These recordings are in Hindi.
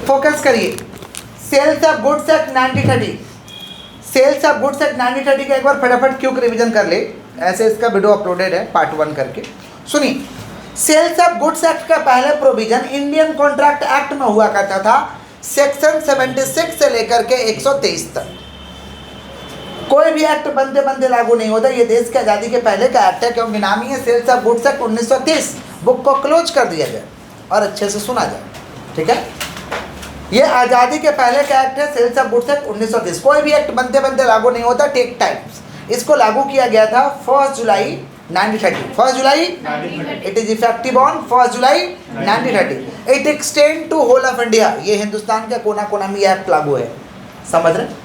फोकस करिए। Sales of goods act 1930, sales of goods act 1930 का एक बार फटाफट क्यों रिवीजन कर ले, ऐसे इसका वीडियो अपलोडेड है पार्ट 1 करके। सुनिए, सेल्स ऑफ गुड्स एक्ट का पहले प्रोविजन इंडियन कॉन्ट्रैक्ट एक्ट में हुआ करता था, सेक्शन 76 से लेकर के 123 तक। कोई भी एक्ट बनते बनते लागू नहीं होता, ये देश की आज़ादी के पहले का एक्ट है, क्योंकि नाम ही है sales of goods act 1930। Book को क्लोज कर दिया जाए और अच्छे से सुना जाए, ठीक है। ये आज़ादी के पहले का एक्ट है, सेल्स ऑफ गुड्स एक्ट 1930। कोई भी एक्ट बनते बनते लागू नहीं होता, टेक टाइम्स। इसको लागू किया गया था 1 जुलाई 1930। 1 July it is effective on 1 July 1930। It extend to whole of India, ये हिंदुस्तान के कोना कोना में एक्ट लागू है, समझ रहे।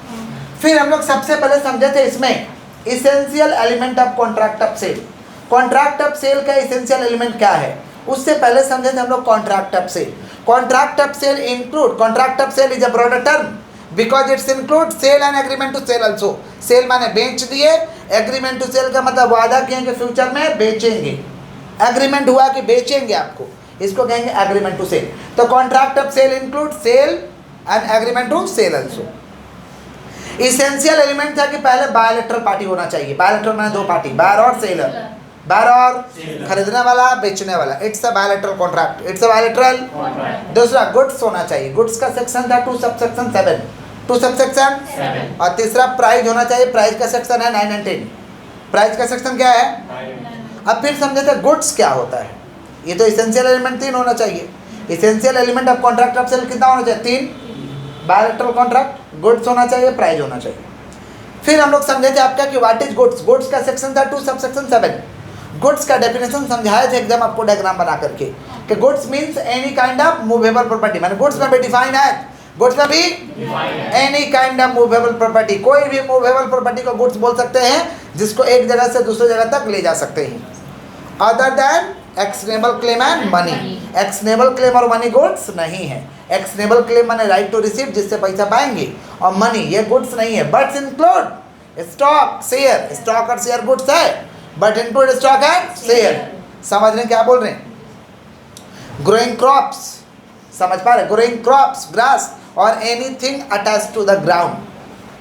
फिर हम लोग सबसे पहले समझे थे इसमें essential element of contract of sale. Contract of sale का इसेंशियल एलिमेंट क्या है, उससे पहले समझे थे हम लोग contract of sale. Contract of sale include, contract of sale is a broader term because it's include sale and agreement to sale also. Sale माने बेच दिए, एग्रीमेंट टू सेल का मतलब वादा किए कि फ्यूचर में बेचेंगे, एग्रीमेंट हुआ कि बेचेंगे आपको, इसको कहेंगे एग्रीमेंट टू सेल। तो contract of sale include sale and agreement to sale also. Essential element था कि पहले बायलैटरल पार्टी होना चाहिए। बायलैटरल माने दो पार्टी, बायर और सेलर, बायर और खरीदने वाला बेचने वाला। It's a bilateral contract, it's a bilateral. दूसरा गुड्स होना चाहिए, गुड्स का सेक्शन था 2 सबसेक्शन 7, 2 सबसेक्शन। और तीसरा प्राइस होना चाहिए, प्राइस का सेक्शन है 9 एंड 10। प्राइस का सेक्शन क्या है। अब फिर समझे थे गुड्स क्या होता है। ये तो इसेंशियल एलिमेंट 3 होना चाहिए। Essential element of contract of sale कितना होना चाहिए, 3। बायलैटरल कॉन्ट्रैक्ट, गुड्स होना चाहिए, प्राइस होना चाहिए। फिर हम लोग समझे थे आपका कि व्हाट इज गुड्स। गुड्स का सेक्शन था 2 सबसेक्शन 7। गुड्स का डेफिनेशन समझाए थे एकदम आपको डायग्राम बना करके कि goods means any kind of movable property. माने गुड्स में भी डिफाइन है, गुड्स में भी any kind of movable property. कोई भी मूवेबल प्रॉपर्टी को गुड्स बोल सकते हैं, जिसको एक जगह से दूसरी जगह तक ले जा सकते हैं। Other than actionable claim and money. Actionable claim और मनी गुड्स नहीं है। एक्शनेबल क्लेम माने राइट टू रिसीव, जिससे पैसा पाएंगे, और मनी ये गुड्स नहीं है। But include stock, share. Stock और शेयर गुड्स है, but include stock and share. समझ रहे हैं क्या बोल रहे हैं। ग्रोइंग क्रॉप्स, समझ पा रहे, ग्रोइंग क्रॉप्स, ग्रास और anything attached to the ground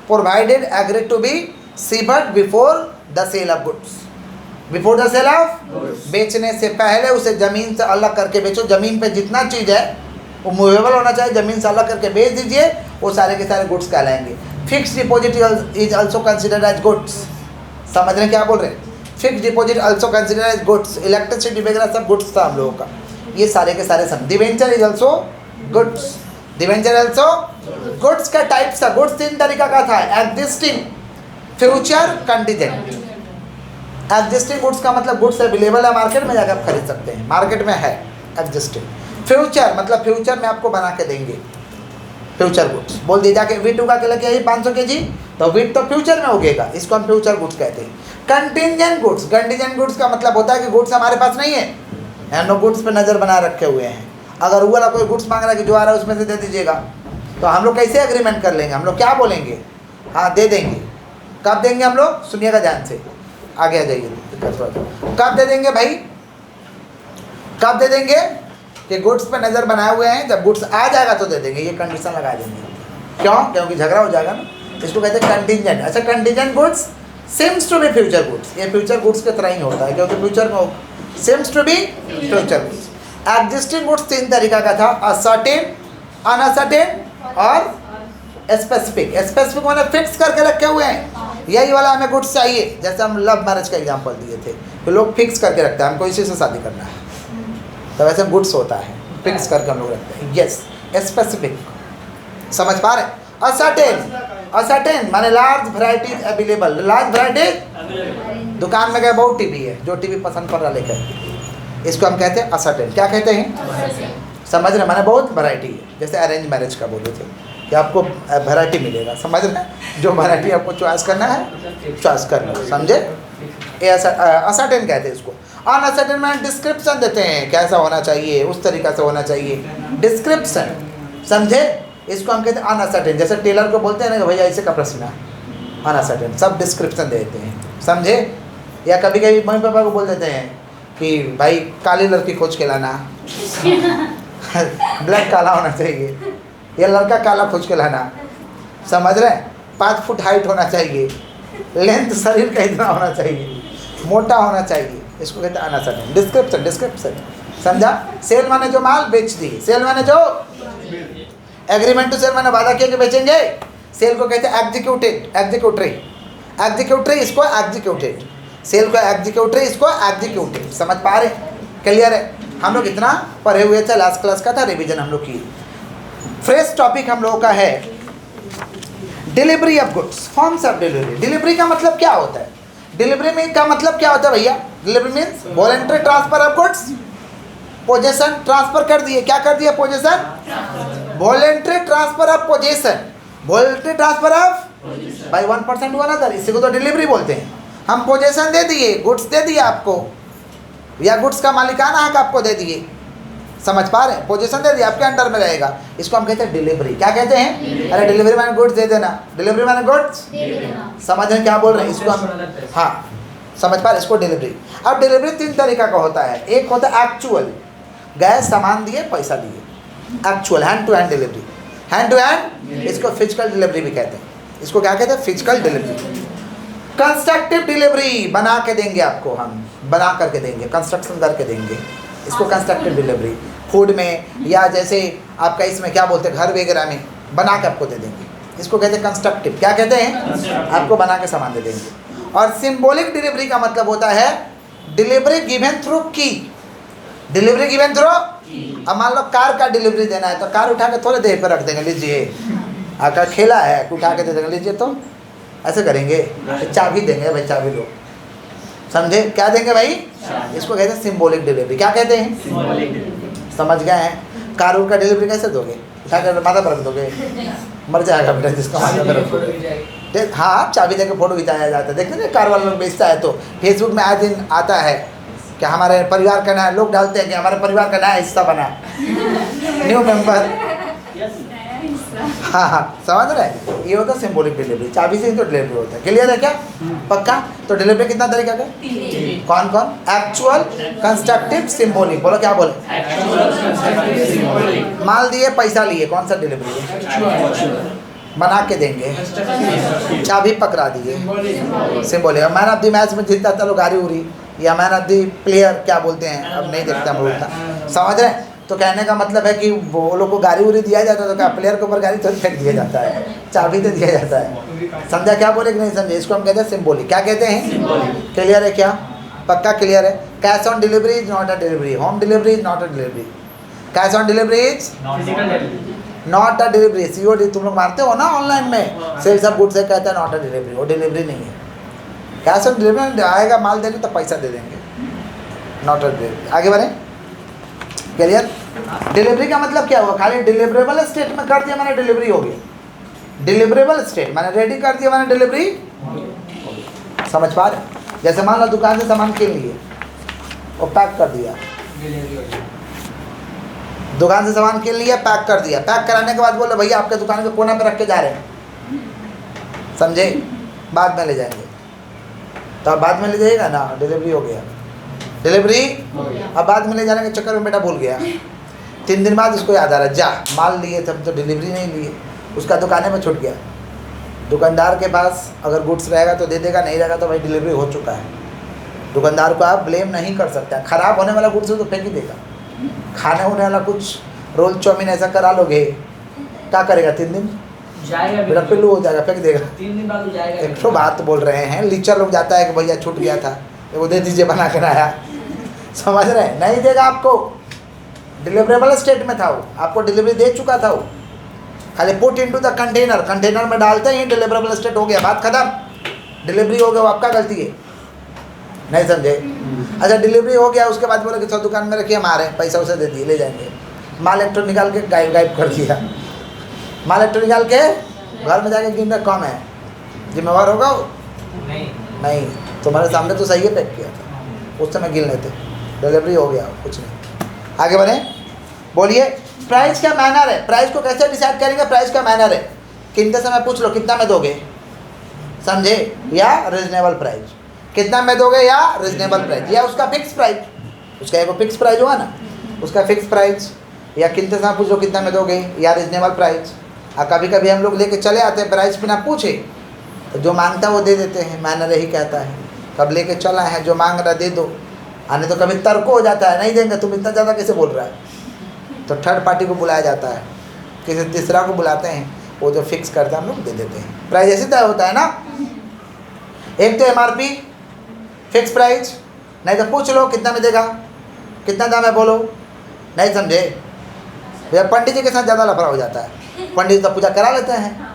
provided agree to be severed before the sale of goods. Before the sale of, बेचने से पहले उसे जमीन से अलग करके बेचो। जमीन पे जितना चीज़ है वो मूवेबल होना चाहिए, जमीन से अलग करके बेच दीजिए, वो सारे के सारे गुड्स कहलाएंगे। Fix deposit is also considered as goods. समझ रहे हैं क्या बोल रहे हैं। Fix deposit also considered as goods. Electricity वगैरह सब गुड्स था हम लोगों का, ये सारे के सारे सब। Debenture is also goods. Debenture also goods का टाइप्स था। गुड्स 3 तरीका का था, existing, future, contingent. Existing goods का मतलब गुड्स अवेलेबल है, मार्केट में जाकर आप खरीद सकते हैं, मार्केट में है एग्जिस्टिंग। फ्यूचर मतलब फ्यूचर में आपको बना के देंगे, फ्यूचर गुड्स। बोल दीजिए कि वीट उगा के लेके आई 500 kg, तो वीट तो फ्यूचर में उगेगा, इसको हम फ्यूचर गुड्स कहते हैं। कंटिजेंट गुड्स, कंटिजेंट गुड्स का मतलब होता है कि गुड्स हमारे पास नहीं है, हम लोग गुड्स पे नज़र बना रखे हुए हैं। अगर वो वाला कोई गुड्स मांग रहा है कि जो आ रहा है उसमें से दे दीजिएगा, तो हम लोग कैसे एग्रीमेंट कर लेंगे। हम लोग क्या बोलेंगे, हाँ दे देंगे। कब देंगे हम लोग, सुनिएगा ध्यान से, आगे आ जाइए। कब दे देंगे भाई, कब दे देंगे कि गुड्स पे नज़र बनाए हुए हैं, जब गुड्स आ जाएगा तो दे देंगे, ये कंडीशन लगा देंगे। क्यों, क्योंकि झगड़ा हो जाएगा ना, इसको कहते हैं कंटिजेंट। अच्छा, contingent goods seems to be future goods, ये फ्यूचर गुड्स की तरह ही होता है, क्योंकि फ्यूचर में seems to be future goods. Existing goods 3 तरीका का था, असर्टेन, अनअसर्टेन और स्पेसिफिक। स्पेसिफिक मैंने फिक्स करके रखे हुए हैं, यही वाला हमें गुड्स चाहिए। जैसे हम लव मैरिज का एग्जांपल दिए थे, तो लोग फिक्स करके रखते हैं हमको इसी से शादी करना है, तो वैसे गुड्स होता है, फिक्स करके हम लोग रखते हैं। यस, स्पेसिफिक, समझ पा रहे। असर्टेन, असर्टेन माने large variety available. Large variety, दुकान में गए बहुत टीवी है, जो टीवी पसंद पड़ रहा लेकर, इसको हम कहते हैं असर्टेन। क्या कहते हैं, समझ रहे, माने बहुत वैरायटी है। जैसे अरेंज मैरिज का बोले थे कि आपको वैरायटी मिलेगा, समझ रहे हैं, जो वैरायटी आपको चॉइस करना है चॉइस कर लो, समझे। ये असर्टेन कहते हैं इसको। अनअसर्टेन में डिस्क्रिप्शन देते हैं, कैसा होना चाहिए, उस तरीक़ा से होना चाहिए, डिस्क्रिप्शन, समझे। इसको हम कहते हैं अनअसर्टेन। जैसे टेलर को बोलते हैं ना कि भैया ऐसे कपड़ा सिलना, अनअसर्टेन, सब डिस्क्रिप्शन देते हैं, समझे। या कभी कभी मम्मी पापा को बोल देते हैं कि भाई काली लड़की खोज के लाना ब्लैक काला होना चाहिए, ये लड़का काला खोज के लाना, समझ रहे हैं। 5 फुट हाइट होना चाहिए, लेंथ शरीर का इतना होना चाहिए, मोटा होना चाहिए, इसको कहते हैं अनसर्टेन। डिस्क्रिप्शन, डिस्क्रिप्शन, समझा। सेल माने जो माल बेच दिए, सेल माने जो एग्रीमेंट टू सेल माने वादा किया कि बेचेंगे, सेल को कहते हैं एग्जीक्यूटेड, एग्जीक्यूटरी, एग्जीक्यूटरी इसको एग्जीक्यूटेड, सेल को एग्जीक्यूटरी इसको एग्जीक्यूटेड। समझ पा रहे, क्लियर है। हम लोग इतना पढ़े हुए थे, लास्ट क्लास का था, रिवीजन हम लोग की। फ्रेश टॉपिक हम लोगों का है delivery of goods, forms of delivery. Delivery का मतलब क्या होता है? डिलीवरी में का मतलब क्या होता है भैया? Delivery means voluntary transfer of goods, possession transfer कर दिए, क्या कर दिया? Possession, voluntary transfer of possession, voluntary transfer of by one person to another, इसी को तो डिलीवरी बोलते हैं। हम पोजेशन दे दिए, गुड्स दे दिया आपको, या गुड्स का मालिकाना हक आपको दे दिए, समझ पा रहे हैं। पोजीशन दे दिया, आपके अंडर में रहेगा, इसको हम कहते हैं डिलीवरी। क्या कहते हैं? अरे डिलीवरी माने गुड्स दे देना, डिलीवरी माने गुड्स, समझ रहे हैं क्या बोल रहे हैं? इसको हम, हाँ समझ पा रहे, इसको डिलीवरी। अब डिलीवरी 3 तरीका का होता है। एक होता है एक्चुअल, गए सामान दिए पैसा दिए, actual hand to hand delivery. Hand to hand इसको फिजिकल डिलीवरी भी कहते हैं। इसको क्या कहते हैं? Physical delivery. कंस्ट्रक्टिव डिलीवरी, बना के देंगे आपको, हम बना करके देंगे, कंस्ट्रक्शन करके देंगे, इसको कंस्ट्रक्टिव डिलीवरी। फूड में या जैसे आपका इसमें क्या बोलते हैं, घर वगैरह में बना के आपको दे देंगे, इसको कहते हैं कंस्ट्रक्टिव। क्या कहते हैं? आपको बना के सामान दे देंगे। और सिंबॉलिक डिलीवरी का मतलब होता है डिलीवरी गिवन थ्रू की, डिलीवरी गिवन थ्रू। अब मान लो कार का डिलीवरी देना है, तो कार उठा के थोड़े देर पर रख देंगे, लीजिए आपका खेला है, उठा के दे देंगे, लीजिए, तो ऐसे करेंगे, चाबी देंगे भाई, चाबी लो, समझे? क्या देंगे भाई? इसको कहते हैं सिंबॉलिक डिलीवरी। क्या कहते हैं? समझ गए हैं। कार का डिलीवरी कैसे दोगे? उठा कर माथा पर रख दोगे, मर जाएगा बेटा जिसका माथा पर रखोगे। हाँ, चाबी देकर फोटो खिंचाया जाता है, देखते हैं कार वाला लोग बेचता है तो फेसबुक में आज दिन आता है कि हमारे परिवार का नया, लोग डालते हैं कि हमारे परिवार का नया हिस्सा बना, न्यू मेंबर। हाँ हाँ, समझ रहे हैं। ये होता है सिंबॉलिक डिलीवरी, चाबी से ही तो डिलीवरी होता है। क्लियर है क्या? पक्का? तो डिलीवरी कितना तरीका का? कौन कौन? Actual, constructive, symbolic. बोलो क्या बोले? माल दिए पैसा लिए, कौन सा डिलीवरी है? बना के देंगे, चाबी पकड़ा दिए, symbolic. Man of the match में जीतता था लोग गाड़ी उड़ी, या मैन ऑफ द प्लेयर क्या बोलते हैं, अब नहीं देखता हम लोग, समझ रहे हैं। तो कहने का मतलब है कि वो लोग को गाड़ी उड़ी दिया जाता है, तो क्या प्लेयर के ऊपर गाड़ी तो फेंक दिया जाता है, चाबी तो दिया जाता है। समझा क्या बोले कि नहीं समझे? इसको हम कहते हैं सिंबॉलिक। क्या कहते हैं? क्लियर है क्या? पक्का क्लियर है। Cash on delivery is not a delivery, home delivery is not a delivery, cash on delivery is not a delivery. COD तुम लोग मारते हो ना ऑनलाइन में, सेल्स ऑफ गुड्स से कहता है नॉट अ डिलीवरी, वो डिलीवरी नहीं है। कैश ऑन डिलीवरी आएगा, माल देंगे तो पैसा दे देंगे, नॉट अ डिलीवरी। आगे बढ़े, क्लियर? डिलीवरी का मतलब क्या हुआ? खाली डिलीवरेबल स्टेट में कर दिया मैंने, डिलीवरी हो गई। डिलीवरेबल स्टेट माने रेडी कर दिया मैंने, डिलीवरी। समझ पा रहे? जैसे मान लो दुकान से सामान के लिए और पैक कर दिया, दुकान से सामान के लिए पैक कर दिया, पैक कराने के बाद बोले भैया आपके दुकान के कोने पे रख के जा रहे हैं, समझे? बाद में ले जाएंगे, तो अब बाद में ले जाइएगा ना, डिलीवरी हो गया, डिलीवरी। अब बाद में ले जाने के चक्कर में बेटा भूल गया, 3 दिन बाद उसको याद आ रहा, जा माल लिए थे तो डिलीवरी नहीं लिए, उसका दुकाने में छूट गया। दुकानदार के पास अगर गुड्स रहेगा तो दे देगा, नहीं रहेगा तो भाई डिलीवरी हो चुका है। दुकानदार को आप ब्लेम नहीं कर सकते। ख़राब होने वाला गुड्स हो तो फेंक ही देगा, खाने होने वाला कुछ रोल चाउमीन ऐसा करा लोगे, क्या करेगा? 3 दिन जाएगा, बेटा पिल्लू हो जाएगा, फेंक देगा। 3 दिन बाद जाएगा। 100 बात बोल रहे हैं। लीचर लोग जाता है कि भैया छूट गया था, वो दे दीजिए बना कर आया, समझ रहे हैं? नहीं देगा आपको, डिलीवरेबल स्टेट में था वो, आपको डिलीवरी दे चुका था वो, खाली put into the container, container में डालते ही डिलीवरेबल स्टेट हो गया, बात खत्म, डिलीवरी हो गया, वो आपका गलती है, नहीं समझे? अच्छा डिलीवरी हो गया, उसके बाद बोले कि सब दुकान में रखिए, हमारे पैसा उसे दे दिए, ले जाएंगे, माल एक निकाल के गायब कर दिया, माल एक निकाल के घर में जाके गिन कम है, जिम्मेवार होगा वो? नहीं, तुम्हारे सामने तो सही है, पैक किया था उस समय गिन लेते, डिलीवरी हो गया, कुछ नहीं। आगे बढ़े, बोलिए। प्राइस का मैनर है, प्राइस को कैसे डिसाइड करेंगे? प्राइस का मैनर है, कितने समय पूछ लो कितना में दोगे, समझे? या रीजनेबल प्राइस, कितना में दोगे या रीजनेबल प्राइस, या उसका फिक्स प्राइस, उसका एक फिक्स प्राइस हुआ ना, उसका फिक्स प्राइस, या कितने साथ पूछ लो कितना में दोगे या रिजनेबल प्राइस। और कभी कभी हम लोग लेके चले आते हैं प्राइस बिना पूछे, तो जो मांगता है वो दे देते हैं, मैनर यही कहता है। कब लेके चला है जो मांग रहा दे दो, आने तो कभी तर्क हो जाता है नहीं देंगे तुम इतना ज़्यादा कैसे बोल रहा है, तो थर्ड पार्टी को बुलाया जाता है, किसी तीसरा को बुलाते हैं, वो जो फिक्स करता है हम लोग दे देते हैं। प्राइस ऐसे तय होता है ना, एक तो MRP फिक्स प्राइस, नहीं तो पूछ लो कितना में देगा, कितना दाम है बोलो, नहीं समझे भैया। पंडित जी के साथ ज़्यादा लफड़ा हो जाता है, पंडित जी तो पूजा करा लेते हैं,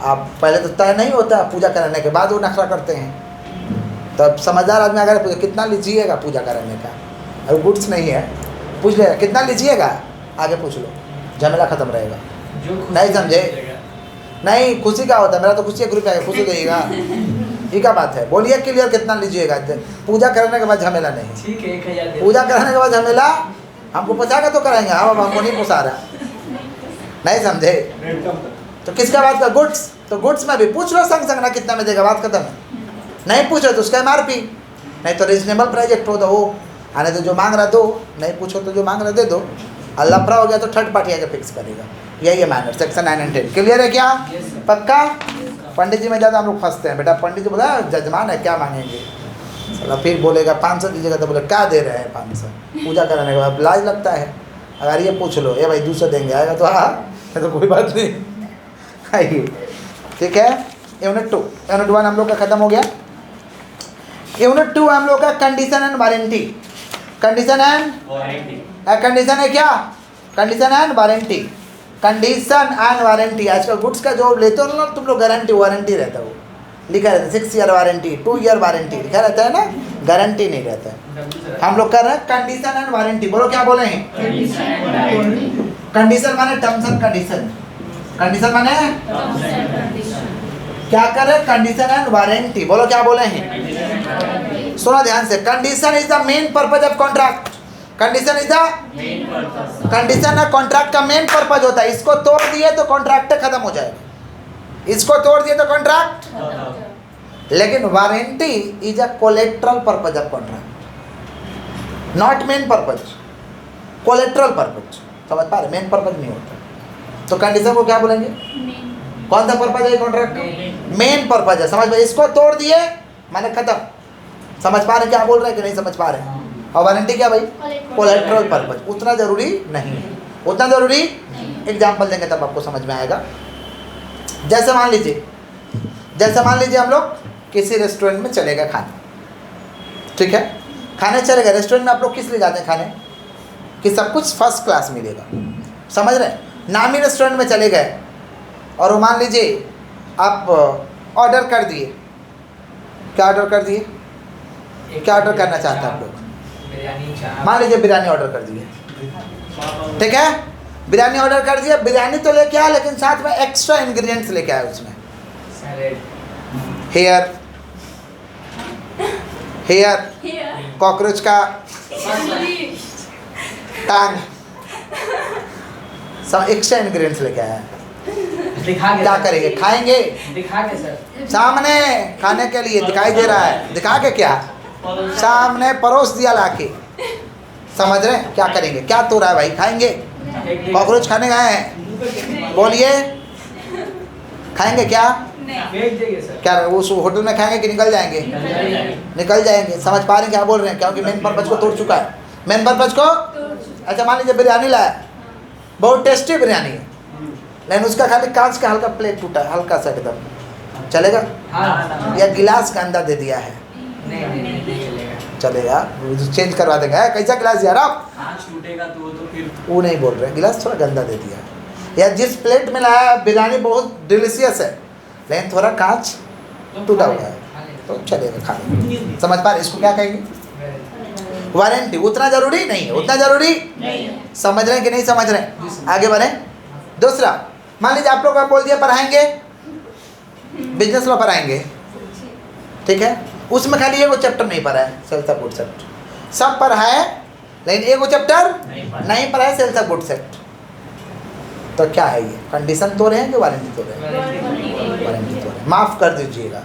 आप पहले तो तय नहीं होता, पूजा कराने के बाद वो नखरा करते हैं। तब समझदार आदमी अगर पूछे कितना लीजिएगा पूजा कराने का, अगर गुड्स नहीं है पूछ लेगा कितना लीजिएगा, आगे पूछ लो, झमेला खत्म रहेगा। नहीं समझे, नहीं खुशी का होता है, मेरा तो खुशी 1 रुपया है, खुशी देगा, ये क्या बात है, बोलिए क्लियर कितना लीजिएगा। पूजा करने के बाद झमेला नहीं, ठीक है 1000 पूजा कराने के बाद झमेला, हमको पोसाएगा तो कराएंगे, हाँ बाबा हमको नहीं पोसा रहा, नहीं समझे। तो किसका बात का गुड्स, तो गुड्स में भी पूछ लो संग संग ना कितना में देगा, बात खत्म है। नहीं पूछ रहे तो उसका MRP, नहीं तो रिजनेबल प्राइस एक ठो दो, आने तो जो मांग रहा दो, नहीं पूछो तो जो मांग रहा दे दो। लफड़ा हो गया तो थर्ड पार्टी आके फिक्स करेगा। यही है मैनर, सेक्शन 9 and 10 क्लियर है क्या? पक्का? पंडित जी में ज़्यादा हम लोग फंसते हैं, बेटा पंडित जी बोला जजमान है क्या मांगेंगे, चलो फिर बोलेगा 500 दीजिएगा, तो बोले क्या दे रहे हैं 500, पूजा कराने के बाद लाज लगता है। अगर ये पूछ लो ये भाई 200 देंगे, आएगा तो हाँ, तो कोई बात नहीं, आइए ठीक है। यूनिट 2, यूनिट 1 हम लोग का खत्म हो गया। यूनिट 2 हम लोग का condition and warranty. Condition and condition है क्या, condition and warranty, condition and warranty. आजकल गुड्स का जो लेते हो ना तुम लोग, गारंटी वारंटी रहता है, वो लिखा रहता है 6 ईयर वारंटी, 2 ईयर वारंटी लिखा रहता है ना, गारंटी नहीं रहता है। हम लोग कर रहे हैं कंडीशन एंड वारंटी। बोलो क्या बोले हैं? कंडीशन माने टर्म्स एंड कंडीशन, कंडीशन माने क्या कर रहे हैं, कंडीशन एंड वारंटी। बोलो क्या बोले हैं, सुना ध्यान से। Condition is the main purpose of contract, condition is the condition है कॉन्ट्रैक्ट का मेन पर्पज होता है। इसको तोड़ दिए तो कॉन्ट्रैक्ट खत्म हो जाएगा, इसको तोड़ दिए तो कॉन्ट्रैक्ट। लेकिन warranty is a collateral purpose of contract, not main purpose, collateral purpose. समझ पा रहे, मेन पर्पज नहीं होता। तो कंडीशन को क्या बोलेंगे, कौन सा पर्पज है कॉन्ट्रैक्ट? मेन पर्पज है। समझ पाए, इसको तोड़ दिए माने खत्म। समझ पा रहे क्या बोल रहे हैं कि नहीं समझ पा रहे? और वारंटी क्या भाई, कोलेट्रल पर्पज। उतना जरूरी नहीं है, उतना जरूरी एग्जाम्पल देंगे तब आपको समझ में आएगा। जैसे मान लीजिए हम लोग किसी रेस्टोरेंट में चले गए खाने, ठीक है, खाने चले गए रेस्टोरेंट में। आप लोग किस लिए जाते हैं खाने, कि सब कुछ फर्स्ट क्लास मिलेगा, समझ रहे हैं। नामी रेस्टोरेंट में चले गए और वो मान लीजिए आप ऑर्डर कर दिए, क्या ऑर्डर कर दिए, क्या ऑर्डर करना चाहते हैं आप लोग? मान लीजिए बिरयानी ऑर्डर कर दिए, ठीक है, बिरयानी ऑर्डर कर दिया। बिरयानी तो लेके आया लेकिन साथ में एक्स्ट्रा इंग्रेडिएंट्स लेके आया, उसमें हेयर कॉकरोच का टांग, सब एक्स्ट्रा इंग्रेडिएंट्स लेके आया है। क्या करेंगे, खाएंगे? दिखा के सर, सामने खाने के लिए दिखाई दे रहा है, दिखा के क्या, सामने परोस दिया लाके, समझ रहे हैं? क्या करेंगे, क्या तो रहा है भाई, खाएंगे? कॉकरोच खाने गए हैं, बोलिए खाएंगे क्या? क्या उस होटल में खाएंगे कि निकल जाएंगे? निकल जाएंगे। समझ पा रहे हैं क्या बोल रहे हैं? क्योंकि मेन पर्पज को तोड़ चुका है, मेन पर्पज को। अच्छा मान लीजिए बिरयानी लाया, बहुत टेस्टी बिरयानी है, लेकिन उसका खाली कांच का हल्का प्लेट टूटा, हल्का सा एकदम, चलेगा? या गिलास गंदा दे दिया है, चलेगा? चेंज करवा देंगे, कैसा गिलास यार आप, कांच टूटेगा तो फिर वो नहीं बोल रहे, गिलास थोड़ा गंदा दे दिया। या जिस प्लेट में लाया बिरयानी बहुत डिलीशियस है लेकिन थोड़ा कांच टूटा हुआ है, तो चलेगा, खा लेंगे। समझ पा रहे, इसको क्या कहेंगे, वारंटी। उतना जरूरी नहीं है, उतना जरूरी समझ रहे हैं कि नहीं समझ रहे हैं? आगे बढ़े। दूसरा, मान लीजिए आप लोग का बोल दिया पढ़ाएंगे, बिजनेस लॉ पढ़ाएंगे, ठीक है, उसमें खाली एगो चैप्टर नहीं पढ़ा है, सेल्स ऑफ गुड्स एक्ट। सब पढ़ा है लेकिन एगो चैप्टर नहीं पढ़ा है, सेल्स ऑफ गुड्स एक्ट। तो क्या है ये, कंडीशन तोड़े हैं कि वारंटी तोड़े हैं? वारंटी तोड़े। माफ़ कर दीजिएगा,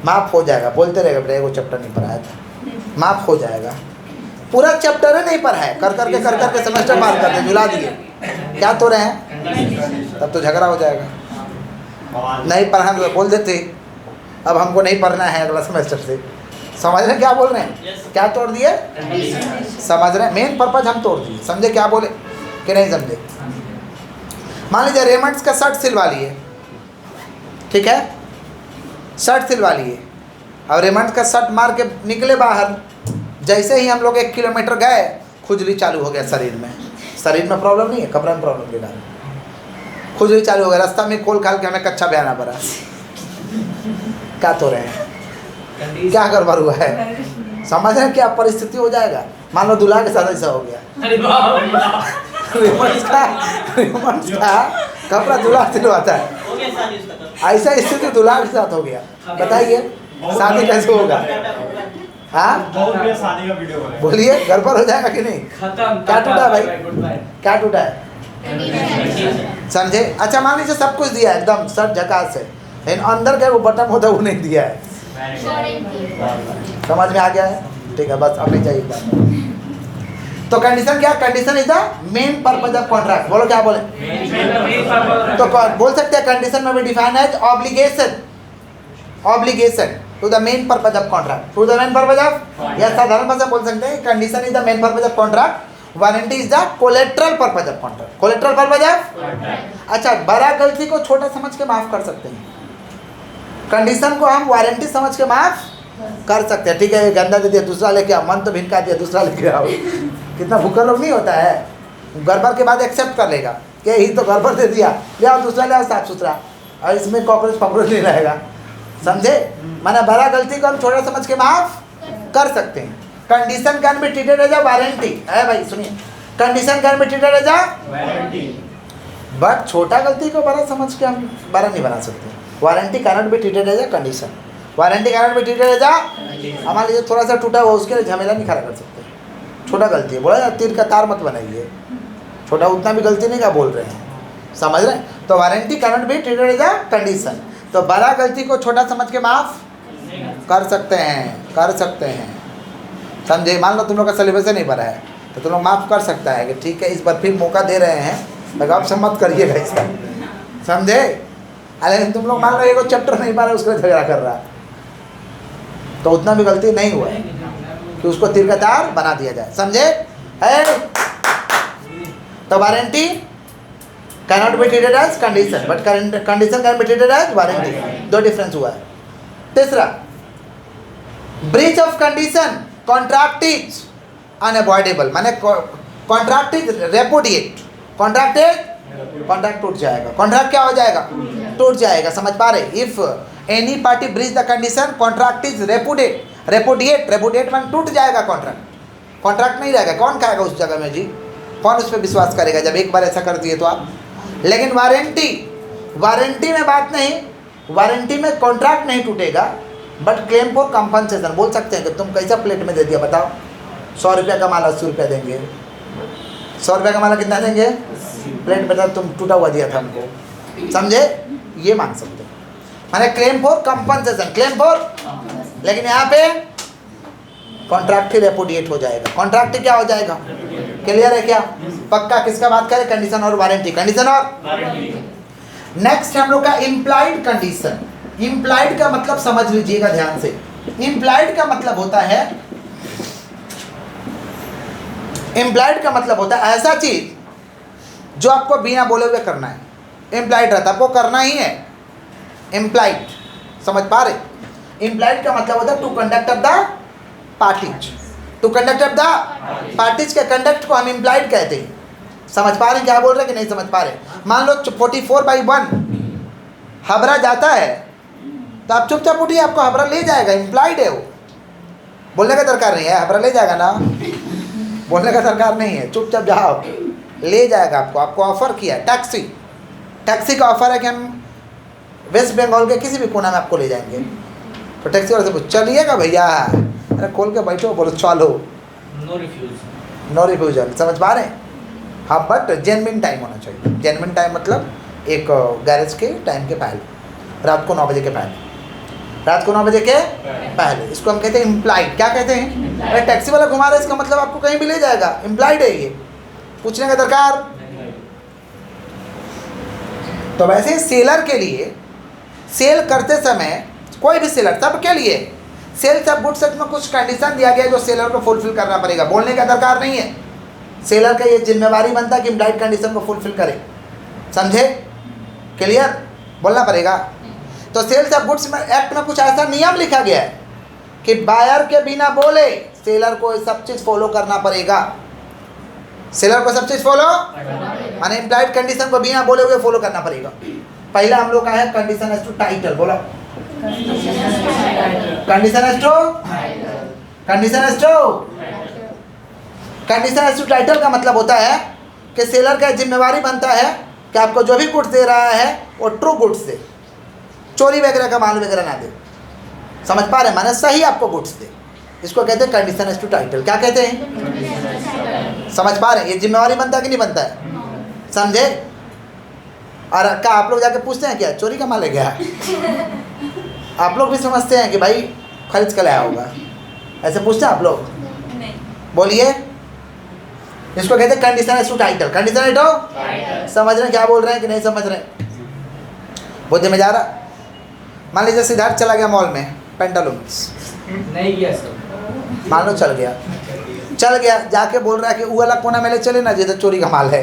माफ़ हो जाएगा, बोलते रहेगा बेटा एगो चैप्टर नहीं पढ़ाया था, माफ़ हो जाएगा। पूरा चैप्टर है नहीं पढ़ा है, कर करके सेमेस्टर मार करके झुला दिए। क्या तो रहे हैं, तब तो झगड़ा हो जाएगा। नहीं पढ़ा तो बोल देते अब हमको नहीं पढ़ना है अगला सेमेस्टर से। समझ रहे हैं क्या बोल रहे हैं? क्या तोड़ दिए? समझ रहे हैं? मेन पर्पज हम तोड़ दिए। समझे क्या बोले कि नहीं समझे? मान लीजिए रेमंड्स का शर्ट सिलवा लिए, ठीक है, शर्ट सिलवा लिए। अब रेमंड्स का शर्ट मार के निकले बाहर, जैसे ही हम लोग 1 किलोमीटर गए खुजली चालू हो गया शरीर में। शरीर में प्रॉब्लम नहीं है, कपड़ा में प्रॉब्लम के कारण खुजली चालू हो गया। रास्ता में खोल खाल के हमें कच्चा भी आना पड़ा। क्या तो रहे हैं, क्या गड़बड़ हुआ है? समझ रहे हैं क्या परिस्थिति हो जाएगा? मान लो दूल्हा के साथ ऐसा हो गया, रेमंड्स का कपड़ा दूल्हा सिलवाता है, ऐसा स्थिति दूल्हा के साथ हो गया। बताइए शादी कैसे होगा? हाँ बोलिए, गड़बड़ हो जाएगा कि नहीं? क्या टूटा भाई? क्या टूटा है? समझे? अच्छा मान लीजिए सब कुछ दिया एकदम शर्ट झकास है, लेकिन अंदर का वो बटन होता है वो नहीं दिया है। समझ में आ गया है? ठीक है, बस अब नहीं चाहिए। तो कंडीशन क्या? Condition is the main purpose of contract. बोलो क्या बोले? तो बोल सकते हैं कंडीशन में भी define as obligation, obligation to the main purpose of contract, to the main purpose of, या साधारण भाषा बोल सकते हैं condition is the main purpose of contract, warranty is the collateral purpose of contract. Collateral purpose of, अच्छा बड़ा गलती को छोटा समझ के माफ कर सकते हैं, कंडीशन को हम वारंटी समझ के माफ कर सकते हैं। ठीक है, गंदा दे दिया दूसरा लेके आओ, मन तो भिनका दिया दूसरा लेके आओ। कितना भूखा लोग नहीं होता है, गड़बड़ के बाद एक्सेप्ट कर लेगा कि ही तो गड़बड़ दे दिया, ले आओ दूसरा ले आओ साफ सुथरा, और इसमें कॉकरोच फॉकरोच नहीं रहेगा। समझे? माना बड़ा गलती को हम छोटा समझ के माफ कर सकते हैं। Condition can be treated as a warranty है भाई, सुनिए, condition can be treated as a warranty, but छोटा गलती को बड़ा समझ के हम बड़ा नहीं बना सकते। Warranty cannot be treated as a condition, warranty cannot be treated as a, हमारे लिए थोड़ा सा टूटा हुआ उसके लिए झमेला नहीं खड़ा कर सकते। छोटा गलती है, बोला ना तीर का तार मत बनाइए, छोटा उतना भी गलती नहीं का बोल रहे हैं। समझ रहे हैं? तो warranty cannot be treated as a condition. तो बड़ा गलती को छोटा समझ के माफ कर सकते हैं, कर सकते हैं। समझे? मान लो तुम लोग का सिलेबस नहीं भरा है तो तुम लोग माफ़ कर सकता है कि ठीक है इस बार फिर मौका दे रहे हैं, लगा आप मत करिएगा इसका। समझे? लेकिन तुम लोग मान लो एक चैप्टर नहीं पा रहे उसके लिए झगड़ा कर रहा है, तो उतना भी गलती नहीं हुआ है कि उसको तीर का तार बना दिया जाए। समझे? है? तो warranty cannot be treated as condition, but condition can be treated as warranty. दो डिफरेंस हुआ है। तीसरा, breach of condition contract is unavoidable, माने कॉन्ट्रैक्ट इज रेपुडिएट, कॉन्ट्रैक्ट टूट जाएगा। कॉन्ट्रैक्ट क्या हो जाएगा? टूट जाएगा। समझ पा रहे? If any party breach the condition contract is repudiate, repudiate मान टूट जाएगा कॉन्ट्रैक्ट, कॉन्ट्रैक्ट नहीं रहेगा। कौन खाएगा उस जगह में जी? कौन उस पर विश्वास करेगा जब एक बार ऐसा कर दिए तो आप? लेकिन वारंटी में बात नहीं, वारंटी में कॉन्ट्रैक्ट नहीं टूटेगा, बट क्लेम फॉर कंपनसेशन बोल सकते हैं कि तुम कैसा प्लेट में दे दिया बताओ, 100 रुपये का माल 80 रुपया देंगे, 100 रुपये का माल कितना देंगे? प्लेट में तुम टूटा हुआ दिया था हमको। समझे? ये मांग सकते हैं, माने claim for compensation, claim for. लेकिन यहाँ पे कॉन्ट्रैक्ट ही रेपुडिएट हो जाएगा। कॉन्ट्रैक्ट क्या हो जाएगा? क्लियर है क्या? पक्का? किसका बात करें? कंडीशन और वारंटी, कंडीशन और। नेक्स्ट हम लोग का इम्प्लाइड कंडीशन। इम्प्लाइड का मतलब समझ लीजिएगा ध्यान से। इम्प्लाइड का मतलब होता है, इम्प्लाइड का मतलब होता है ऐसा चीज जो आपको बिना बोले हुए करना है। इम्प्लाइड रहता है, आपको करना ही है। इम्प्लाइड, समझ पा रहे? इम्प्लाइड का मतलब होता है to conduct of the parties, to conduct of the parties के कंडक्ट को हम इम्प्लाइड कहते हैं। समझ पा रहे हैं क्या बोल रहे हैं कि नहीं समझ पा रहे? मान लो 44/1 हबरा जाता है तो आप चुपचाप उठिए, आपको हबरा ले जाएगा, इम्प्लाइड है वो, बोलने का दरकार नहीं है, हबरा ले जाएगा ना, बोलने का दरकार नहीं है, चुपचाप जाओ, ले जाएगा आपको। आपको ऑफर किया है टैक्सी, टैक्सी का ऑफर है कि हम वेस्ट बंगाल के किसी भी कोना में आपको ले जाएंगे, तो टैक्सी वाले से पूछ चलिएगा भैया, अरे खोल के बैठो, बोलो चलो, नो रिफ्यूजल। समझ पा रहे हैं? हाँ, बट जेन्युइन टाइम होना चाहिए। जेन्युइन टाइम मतलब एक गैरेज के टाइम के पहले, रात को 9 बजे के पहले। रात को 9 बजे के पहले। इसको हम कहते हैं इम्प्लाइड। क्या कहते हैं? अरे टैक्सी वाला घुमा रहा है, इसका मतलब आपको कहीं भी ले जाएगा, इम्प्लाइड है ये, पूछने का दरकार। तो वैसे सेलर के लिए सेल करते समय, कोई भी सेलर, सब के लिए सेल सब गुड्स में कुछ कंडीशन दिया गया है जो सेलर को फुलफिल करना पड़ेगा। बोलने का दरकार नहीं है, सेलर का ये जिम्मेवारी बनता है कि इम्प्लाइड कंडीशन को फुलफिल करे। समझे? क्लियर? बोलना पड़ेगा। तो सेल्स ऑफ गुड्स में एक्ट में कुछ ऐसा नियम लिखा गया है कि बायर के बिना बोले सेलर को सब चीज़ फॉलो करना पड़ेगा। सेलर को सब चीज़ फॉलो माने इम्प्लाइड कंडीशन को बिना बोले हुए फॉलो करना पड़ेगा। पहला हम लोग का है कंडीशन एज टू टाइटल। बोलो condition as to, condition as to, condition as to title का मतलब होता है कि सेलर का जिम्मेवारी बनता है कि आपको जो भी गुड्स दे रहा है वो ट्रू गुड्स दे, चोरी वगैरह का माल वगैरह ना दे। समझ पा रहे? माने सही आपको गुड्स दे। इसको कहते हैं कंडीशन एज टू टाइटल। क्या कहते हैं? समझ पा रहे हैं? ये जिम्मेवारी बनता है कि नहीं बनता है? समझे? और क्या आप लोग जाके पूछते हैं क्या चोरी का माल है क्या? आप लोग भी समझते हैं कि भाई खरीद कर लाया होगा, ऐसे पूछते हैं आप लोग? बोलिए। इसको कहते हैं condition as to title. Condition as to, समझ रहे हैं क्या बोल रहे हैं कि नहीं समझ रहे? बुद्धि में जा रहा। मान लीजिए सिद्धार्थ चला गया मॉल में पेंटालून्स, नहीं गया सर। मान लो चल गया, चल गया जाके बोल रहा है कि वो वाला कोना में ले चले ना जिधर चोरी का माल है।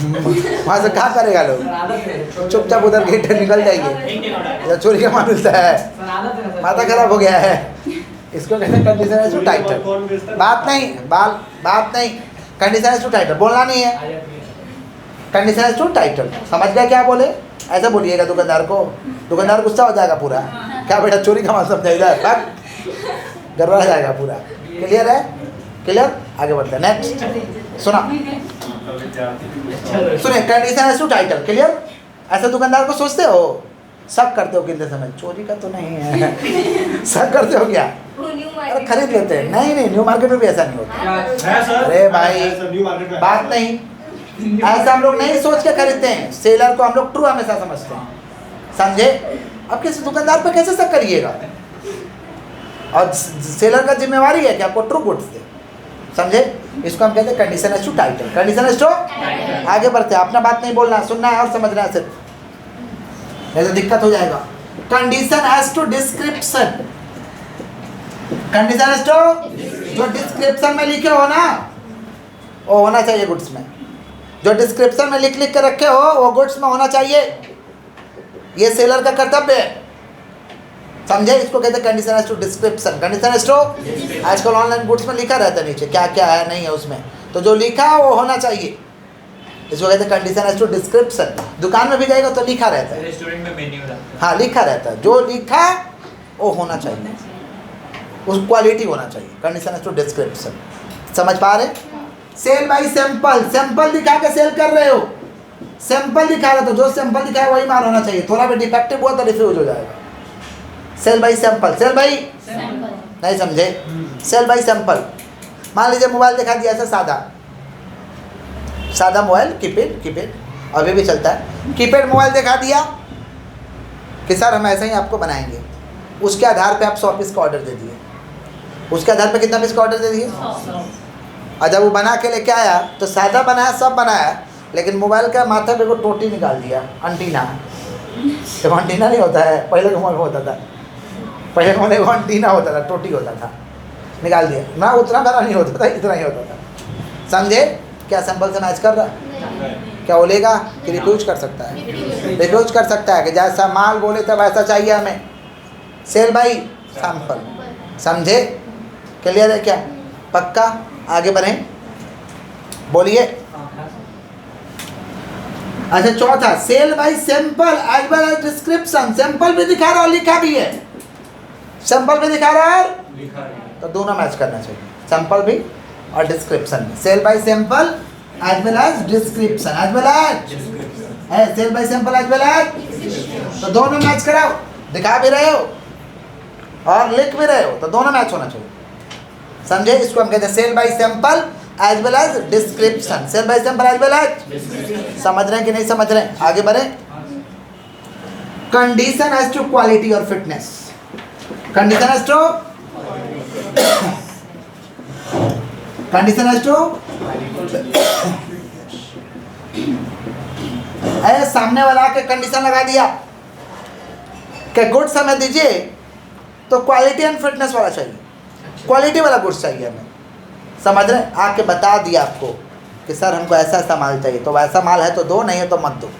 वहाँ से क्या करेगा लोग? चुपचाप उधर गेट निकल जाइए, जब चोरी का माल मिलता है। माथा खराब हो गया है। इसको कहते हैं कंडीशन एज टू टाइटल। बात नहीं, बात नहीं, कंडीशन एज टू टाइटल बोलना नहीं है। कंडीशन एज टू टाइटल, समझ गया क्या बोले? ऐसा बोलिएगा दुकानदार को, दुकानदार गुस्सा हो जाएगा पूरा। क्या बेटा चोरी का माल समझा इधर, गड़बड़ा जाएगा पूरा। क्लियर है? क्लियर? आगे बढ़ते हैं। नेक्स्ट सुना, सुनिए condition as to title. Clear? ऐसा दुकानदार को सोचते हो, शक करते हो कितने समय चोरी का तो नहीं है, शक करते हो क्या? अरे खरीद लेते हैं। नहीं नहीं, न्यू मार्केट में भी ऐसा नहीं होता। अरे भाई बात नहीं, ऐसा हम लोग नहीं सोच के खरीदते हैं। सेलर को हम लोग ट्रू हमेशा समझते हैं। समझे? अब किसी दुकानदार पर कैसे शक करिएगा? और सेलर का जिम्मेवारी है कि आपको ट्रू गुड्स दे। समझे? इसको हम कहते हैं condition as to title. Condition as to, आगे बढ़ते हैं। अपना बात नहीं बोलना, सुनना है और समझना है सिर्फ, नहीं तो दिक्कत हो जाएगा। Condition as to description. Condition as to, जो डिस्क्रिप्शन में लिखे हो ना वो होना चाहिए गुड्स में। जो डिस्क्रिप्शन में लिख लिख के रखे हो वो गुड्स में होना चाहिए। ये सेलर का कर्तव्य है। समझे? इसको कहते हैं condition as to description. Condition as to, आजकल ऑनलाइन गुड्स में लिखा रहता है नीचे क्या क्या है नहीं है उसमें, तो जो लिखा है वो होना चाहिए। इसको कहते हैं कंडीशन एज टू डिस्क्रिप्शन। दुकान में भी जाएगा तो लिखा रहता है, रेस्टोरेंट में मेन्यू रहता है। हाँ लिखा रहता है, जो लिखा वो होना चाहिए, उस क्वालिटी होना चाहिए। Condition as to description. समझ पा रहे? Cell by sample. सैंपल दिखा के सेल कर रहे हो, सैंपल दिखा रहे तो जो सैंपल दिखा है वही माल होना चाहिए। थोड़ा भी डिफेक्टिव हुआ तो रिफ्यूज हो जाएगा। Sale by sample. Sale by, नहीं समझे? Sale by sample. मान लीजिए मोबाइल दिखा दिया ऐसा सादा सादा मोबाइल, कीपैड अभी भी चलता है। कीपैड मोबाइल दिखा दिया कि सर हम ऐसे ही आपको बनाएंगे। उसके आधार पे आप 100 पीस का ऑर्डर दे दिए। उसके आधार पे कितना पीस का ऑर्डर दे दिए? और जब वो बना के लेके आया तो सादा बनाया, सब बनाया, लेकिन मोबाइल का माथा पे को टोटी निकाल दिया, अंटीना। तो अंटीना नहीं होता है, पहले के मोबाइल में होता था। पहले के मोबाइल में अंटीना होता था, टोटी होता था, निकाल दिया ना। उतना बड़ा नहीं होता था, इतना ही होता था। समझे? क्या सैंपल से मैच कर रहा है? क्या बोलेगा कि रिफ्यूज कर सकता है? रिफ्यूज कर सकता है कि जैसा माल बोले तब ऐसा चाहिए हमें। Sale by sample. समझे? क्लियर है क्या? पक्का? आगे बढ़ें, बोलिए। अच्छा चौथा, sale by sample as well as description. Sample भी दिखा रहा और लिखा भी है। सैंपल भी दिखा रहा है तो दोनों मैच करना चाहिए, सैंपल भी और डिस्क्रिप्शन भी। Sale by sample as well as description, as well as sale by sample as well as, तो दोनों मैच कराओ। दिखा भी रहे हो और लिख भी रहे हो तो दोनों मैच होना चाहिए। समझे? इसको हम कहते हैं sale by sample as well as description. Sale by sample as well as, समझ रहे हैं कि नहीं समझ रहे हैं? आगे बढ़े। कंडीशन एज टू क्वालिटी और फिटनेस, कंडीशन एज टू ऐसे सामने वाला के कंडीशन लगा दिया कि गुड समय दीजिए, तो क्वालिटी एंड फिटनेस वाला चाहिए, क्वालिटी वाला गुड्स चाहिए हमें, समझ रहे? आके बता दिया आपको कि सर हमको ऐसा ऐसा माल चाहिए, तो वैसा माल है तो दो, नहीं है तो मत दो,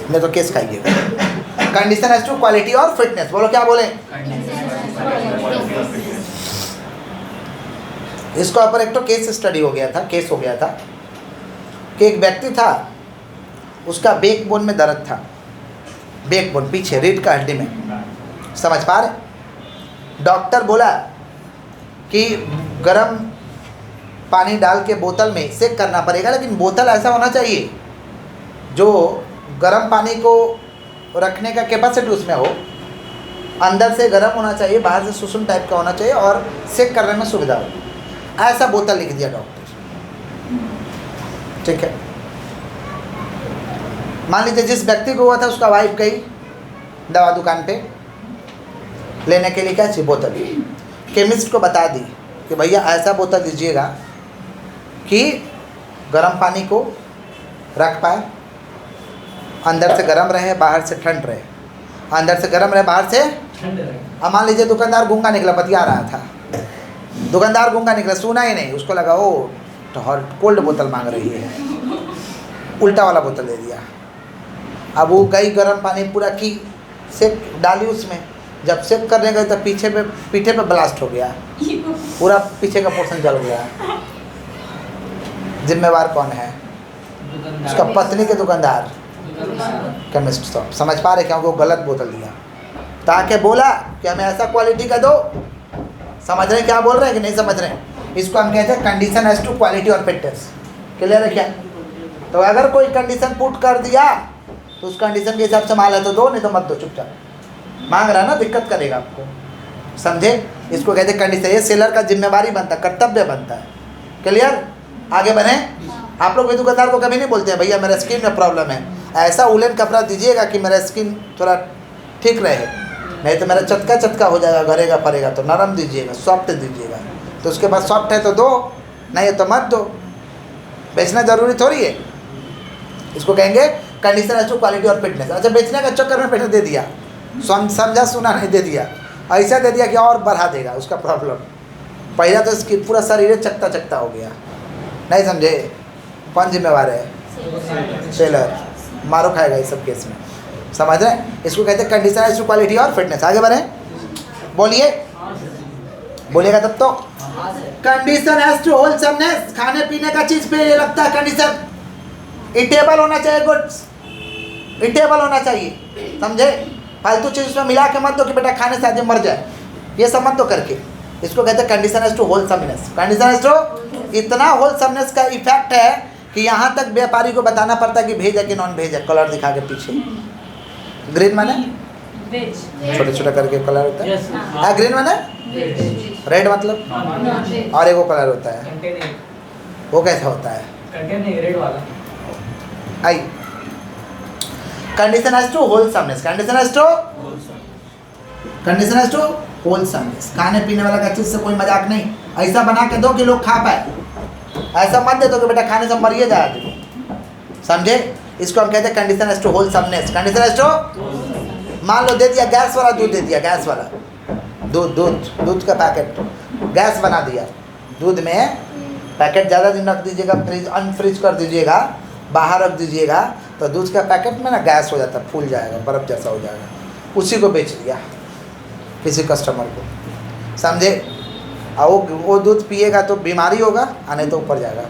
नहीं तो केस खाइएगा। कंडीशन एज टू क्वालिटी और फिटनेस, बोलो क्या बोले? इसको ऊपर एक तो केस स्टडी हो गया था, केस हो गया था कि एक व्यक्ति था, उसका बैक बोन में दर्द था, बैक बोन पीछे रीढ़ का हड्डी में, समझ पा रहे? डॉक्टर बोला कि गर्म पानी डाल के बोतल में सेक करना पड़ेगा, लेकिन बोतल ऐसा होना चाहिए जो गर्म पानी को रखने का कैपेसिटी उसमें हो, अंदर से गर्म होना चाहिए, बाहर से सुसुम टाइप का होना चाहिए और सेक करने में सुविधा हो, ऐसा बोतल लिख दिया डॉक्टर। ठीक है, मान लीजिए जिस व्यक्ति को हुआ था उसका वाइफ गई दवा दुकान पे लेने के लिए, क्या चाहिए? बोतल। केमिस्ट को बता दी कि भैया ऐसा बोतल दीजिएगा कि गर्म पानी को रख पाए, अंदर से गर्म रहे बाहर से ठंड रहे, अंदर से गर्म रहे बाहर से ठंड रहे। अब मान लीजिए दुकानदार गूंगा निकला, बतिया रहा था, दुकानदार गूंगा निकला, सुना ही नहीं, उसको लगा ओ कोल्ड बोतल मांग रही है, उल्टा वाला बोतल दे दिया। अब वो गई गर्म पानी पूरा की सेक डाली उसमें, जब सेक करने गए तो पीठे पे ब्लास्ट हो गया, पूरा पीछे का पोर्शन जल गया। जिम्मेवार कौन है? उसका पत्नी के दुकानदार, केमिस्ट साहब। समझ पा रहे? क्योंकि वो गलत बोतल दिया, ताकि बोला कि हमें ऐसा क्वालिटी का दो। समझ रहे क्या बोल रहे हैं कि नहीं समझ रहे हैं? इसको हम कहते हैं कंडीशन एज टू क्वालिटी और फिटनेस। क्लियर है क्या? तो अगर कोई कंडीशन पुट कर दिया तो उस कंडीशन के हिसाब से माल है तो दो, नहीं तो मत दो, चुपचाप। मांग रहा है ना, दिक्कत करेगा आपको, समझे? इसको कहते हैं कंडीशन। ये सेलर का जिम्मेवारी बनता है, कर्तव्य बनता है। क्लियर? आगे बढ़े। आप लोग भी दुकानदार को कभी नहीं बोलते हैं भैया मेरा स्किन में प्रॉब्लम है, ऐसा उलन कपड़ा दीजिएगा कि मेरा स्किन थोड़ा ठीक रहे, नहीं तो मेरा चटका हो जाएगा, घरेगा फरेगा, तो नरम दीजिएगा, सॉफ्ट दीजिएगा। तो उसके बाद सॉफ्ट है तो दो, नहीं है तो मत दो। बेचना ज़रूरी थोड़ी है। इसको कहेंगे कंडीशन एज टू क्वालिटी और फिटनेस। अच्छा, बेचने का चक्कर में पैसा दे दिया, समझा सुना नहीं दे दिया, ऐसा दे दिया कि और बढ़ा देगा उसका प्रॉब्लम। पहला तो इसकी पूरा शरीर चकता हो गया, नहीं समझे? कौन जिम्मेवार है? सेलर। मारो खाएगा इस सब केस में, समझ रहे हैं? इसको कहते हैं कंडीशन एज टू क्वालिटी और फिटनेस। आगे बढ़े, बोलिए, बोलिएगा तब तो। कंडीशन एज टू होलसमनेस, खाने पीने का चीज़ पे ये लगता है कंडीशन। इटेबल होना चाहिए, गुड्स इटेबल होना चाहिए, समझे? फालतू चीज़ उसमें मिला के मत दो कि बेटा खाने से आदमी मर जाए, ये सब मत दो करके। इसको कहते हैं condition as to wholesomeness. Condition as to इतना होलसमनेस का इफेक्ट है कि यहाँ तक व्यापारी को बताना पड़ता है कि भेज है कि नॉन भेज है, कलर दिखा के पीछे। ग्रीन माने छोटे छोटे करके कलर होता है, ग्रीन माने रेड मतलब, और एक वो कलर होता है, वो कैसा होता है? रेड वाला। I condition as to wholesomeness. Condition as to wholesomeness. खाने पीने वाला का चीज़ से कोई मजाक नहीं, ऐसा बना के दो कि लोग खा पाए, ऐसा मत दे दो कि बेटा खाने से मरिए जाए आदमी, समझे? इसको हम कहते हैं condition as to wholesomeness. Condition as to, मान लो दे दिया गैस वाला दूध, दे दिया गैस वाला दूध का पैकेट, गैस बना दिया, दूध में पैकेट ज़्यादा दिन रख दीजिएगा, फ्रिज अनफ्रिज कर दीजिएगा, बाहर रख दीजिएगा, तो दूध का पैकेट में ना गैस हो जाता है, फूल जाएगा, बर्फ़ जैसा हो जाएगा। उसी को बेच दिया किसी कस्टमर को, समझे? और वो दूध पिएगा तो बीमारी होगा, आने तो ऊपर जाएगा,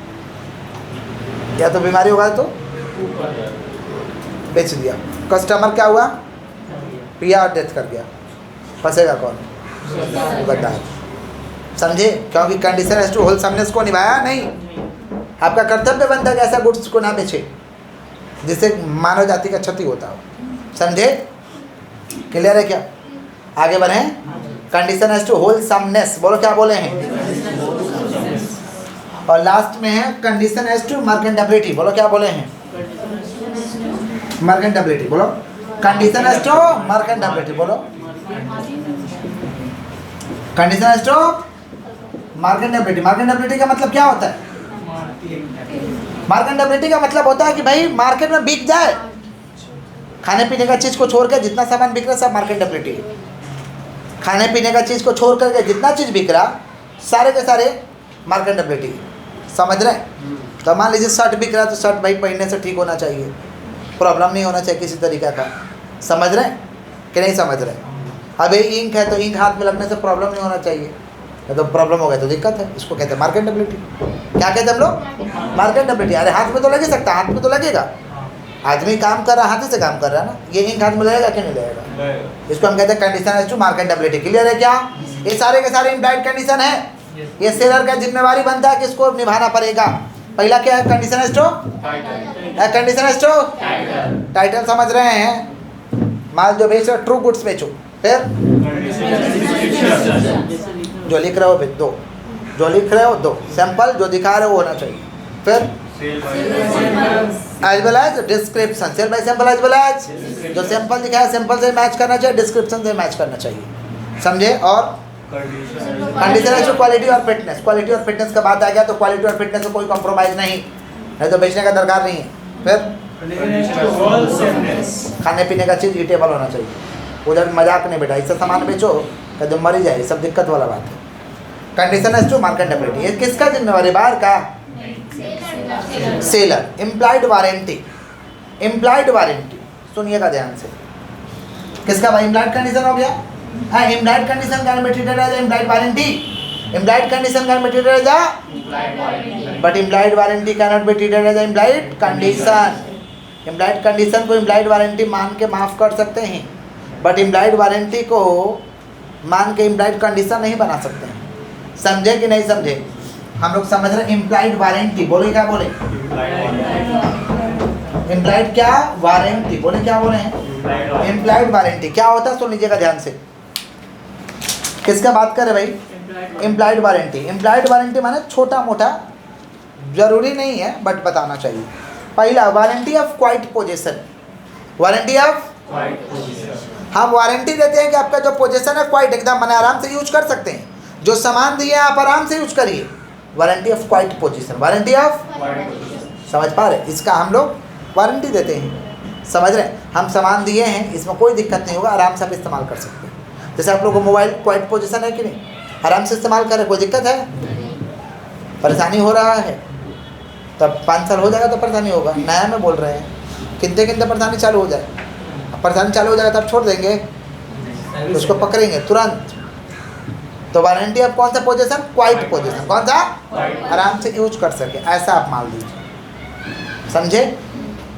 या तो बीमारी होगा तो बेच दिया। कस्टमर क्या हुआ? पिया और डेथ कर गया, फंसेगा कौन? दुकानदार, समझे? क्योंकि कंडीशन एज टू होलसमनेस को निभाया नहीं। आपका कर्तव्य बनता है कि ऐसा गुड्स को ना बेचे जिससे मानव जाति का क्षति होता हो, समझे? क्लियर है क्या? आगे बढ़ें। कंडीशन एज टू होलसमनेस, बोलो क्या बोले हैं? और लास्ट में है कंडीशन एज टू मर्केंटेबिलिटी, बोलो क्या बोले हैं? मर्केंटेबिलिटी बोलो। कंडीशन एज टू मार्केटेबिलिटी, बोलो condition as to marketability. Marketability का मतलब क्या होता है? मार्केटेबिलिटी का मतलब होता है कि भाई मार्केट में बिक जाए। खाने पीने का चीज़ को छोड़ कर जितना सामान बिक रहा सब मार्केटेबिलिटी है। खाने पीने का चीज़ को छोड़ करके जितना चीज़ बिक रहा सारे के सारे मार्केटेबिलिटी, समझ रहे हैं? तो मान लीजिए शर्ट बिक रहा तो शर्ट भाई पहनने से ठीक होना चाहिए, प्रॉब्लम नहीं होना चाहिए किसी तरीका का, समझ रहे हैं कि नहीं समझ रहे? अभी इंक है तो इंक हाथ में लगने से प्रॉब्लम नहीं होना चाहिए, तो प्रॉब्लम हो गया तो दिक्कत है। इसको कहते हैं मार्केटेबिलिटी। क्या कहते हैं हम लोग? मार्केटेबिलिटी। अरे हाथ में तो लग ही सकता, हाथ में तो लगेगा, आदमी काम कर रहा, हाथ से काम कर रहा है ना, ये इंक हाथ में लगेगा कि नहीं लगेगा? इसको हम कहते हैं condition as to marketability. Clear है क्या? ये सारे के सारे इम्प्लाइड कंडीशन है। ये सेलर का जिम्मेवारी बनता है कि इसको निभाना पड़ेगा। पहला क्या है? Condition as to, condition as to title, समझ रहे हैं? माल जो बेच रहे हो ट्रू गुड्स बेचो, फिर जो लिख रहे हो भेज दो, जो लिख रहे हो दो, सैंपल जो दिखा रहे हो होना चाहिए, फिर as well as description, sale by sample as well as जो सैंपल दिखाया सैंपल से मैच करना चाहिए, डिस्क्रिप्शन से मैच करना चाहिए, समझे? और कंडीशन एज टू क्वालिटी और फिटनेस। क्वालिटी और फिटनेस का बात आ गया तो क्वालिटी और फिटनेस में कोई कॉम्प्रोमाइज़ नहीं तो बेचने का दरकार नहीं है। फिर खाने पीने का चीज़ ईटेबल होना चाहिए, उधर मजाक नहीं बेटा, इससे सामान बेचो कदम मरी जाए, सब दिक्कत वाला बात है। कंडीशन एज टू मार्केटेबिलिटी, ये किसका जिम्मेवारी? बाहर का seller. Implied warranty, implied warranty सुनिएगा ध्यान से, किसका भाई? इम्प्लाइड कंडीशन हो गया। हाँ, implied condition can be treated as implied warranty. Implied condition can be treated as a, but implied warranty can not be treated as implied condition. Implied condition को इम्प्लाइड वारंटी मान के माफ़ कर सकते हैं, बट इम्प्लाइड वारंटी को मान के इम्प्लाइड कंडीशन नहीं बना सकते हैं। समझे कि नहीं समझे? हम लोग समझ रहे हैं इम्प्लाइड वारंटी, बोले क्या बोले? इम्प्लाइड क्या? वारंटी, बोले क्या बोले हैं? इम्प्लाइड वारंटी क्या होता है सुन लीजिएगा ध्यान से। किसका बात कर रहे भाई? Implied warranty. इम्प्लाइड वारंटी माने छोटा मोटा, जरूरी नहीं है बट बताना चाहिए। पहला warranty of quite position, warranty of, हम वारंटी देते हैं कि आपका जो पोजीशन है क्वाइट एकदम मैंने आराम से यूज कर सकते हैं, जो सामान दिए आप आराम से यूज करिए। Warranty of quite position, warranty of, समझ पा रहे? इसका हम लोग वारंटी देते हैं, समझ रहे हैं? हम सामान दिए हैं, इसमें कोई दिक्कत नहीं होगा, आराम से आप इस्तेमाल कर सकते हैं। जैसे आप लोग को मोबाइल क्वाइट पोजीशन है कि नहीं, आराम से इस्तेमाल करें, कोई दिक्कत है? परेशानी हो रहा है तब 5 साल हो जाएगा तो परेशानी होगा, नया में बोल रहे हैं, कितने कितने परेशानी चालू हो जाए, परेशानी चालू हो जाएगा तब छोड़ देंगे, उसको पकड़ेंगे तुरंत। तो वारंटी ऑफ कौन सा पोजीशन? Quiet position. कौन सा? आराम से यूज कर सके ऐसा आप माल दीजिए, समझे?